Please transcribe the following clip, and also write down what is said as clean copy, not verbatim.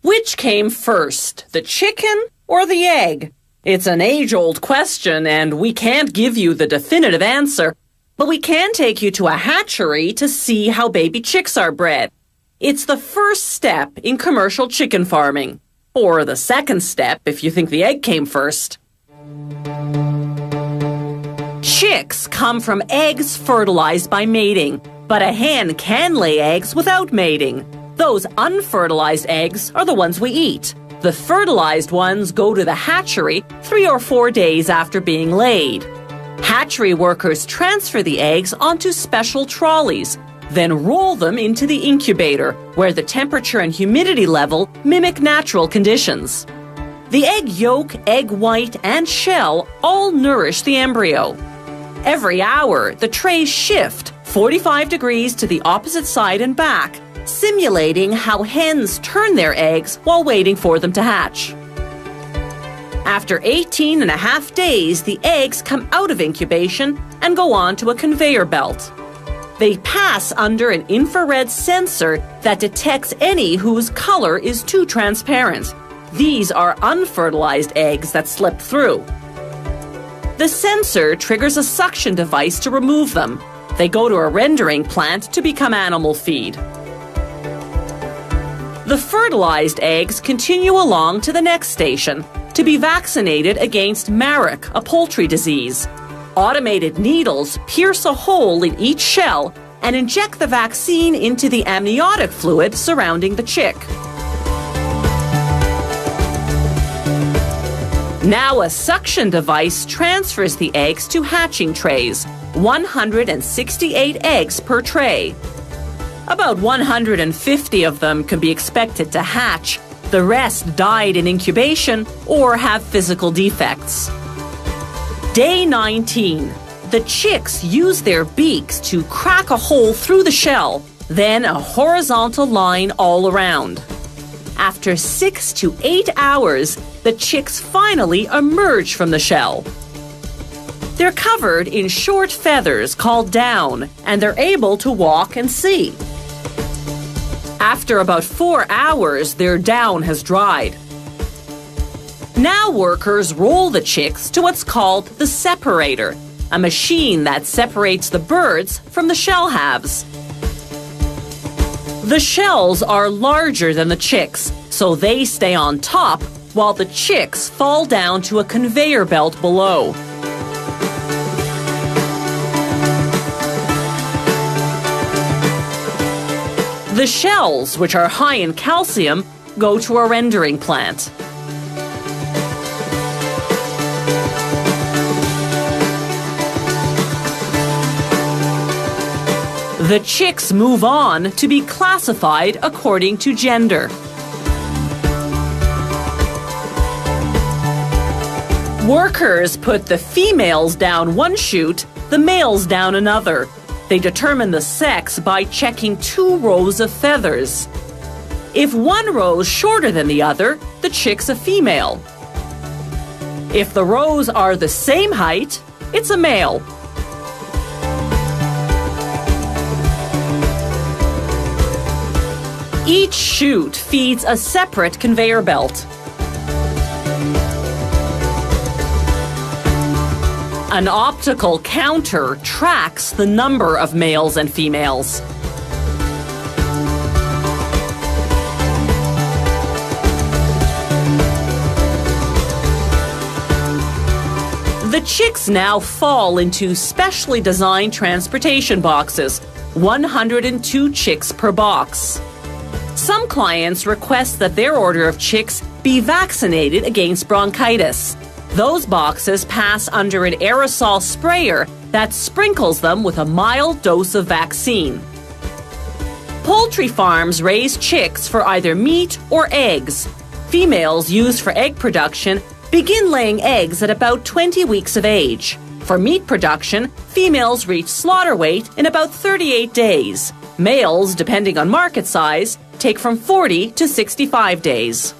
Which came first, the chicken or the egg? It's an age-old question, and we can't give you the definitive answer, but we can take you to a hatchery to see how baby chicks are bred. It's the first step in commercial chicken farming, or the second step if you think the egg came first. Chicks come from eggs fertilized by mating, but a hen can lay eggs without mating. Those unfertilized eggs are the ones we eat. The fertilized ones go to the hatchery 3 or 4 days after being laid. Hatchery workers transfer the eggs onto special trolleys, then roll them into the incubator, where the temperature and humidity level mimic natural conditions. The egg yolk, egg white, and shell all nourish the embryo. Every hour, the trays shift 45 degrees to the opposite side and back, simulating how hens turn their eggs while waiting for them to hatch. After 18 and a half days, the eggs come out of incubation and go on to a conveyor belt. They pass under an infrared sensor that detects any whose color is too transparent. These are unfertilized eggs that slip through. The sensor triggers a suction device to remove them. They go to a rendering plant to become animal feed. The fertilized eggs continue along to the next station to be vaccinated against Marek, a poultry disease. Automated needles pierce a hole in each shell and inject the vaccine into the amniotic fluid surrounding the chick. Now a suction device transfers the eggs to hatching trays, 168 eggs per tray. About 150 of them can be expected to hatch. The rest died in incubation or have physical defects. Day 19. The chicks use their beaks to crack a hole through the shell, then a horizontal line all around. After 6 to 8 hours, the chicks finally emerge from the shell. They're covered in short feathers called down, and they're able to walk and see. After about 4 hours, their down has dried. Now workers roll the chicks to what's called the separator, a machine that separates the birds from the shell halves. The shells are larger than the chicks, so they stay on top while the chicks fall down to a conveyor belt below. The shells, which are high in calcium, go to a rendering plant. The chicks move on to be classified according to gender. Workers put the females down one chute, the males down another. They determine the sex by checking 2 rows of feathers. If one row is shorter than the other, the chick's a female. If the rows are the same height, it's a male. Each chute feeds a separate conveyor belt. An optical counter tracks the number of males and females. The chicks now fall into specially designed transportation boxes, 102 chicks per box. Some clients request that their order of chicks be vaccinated against bronchitis. Those boxes pass under an aerosol sprayer that sprinkles them with a mild dose of vaccine. Poultry farms raise chicks for either meat or eggs. Females used for egg production begin laying eggs at about 20 weeks of age. For meat production, females reach slaughter weight in about 38 days. Males, depending on market size, take from 40 to 65 days.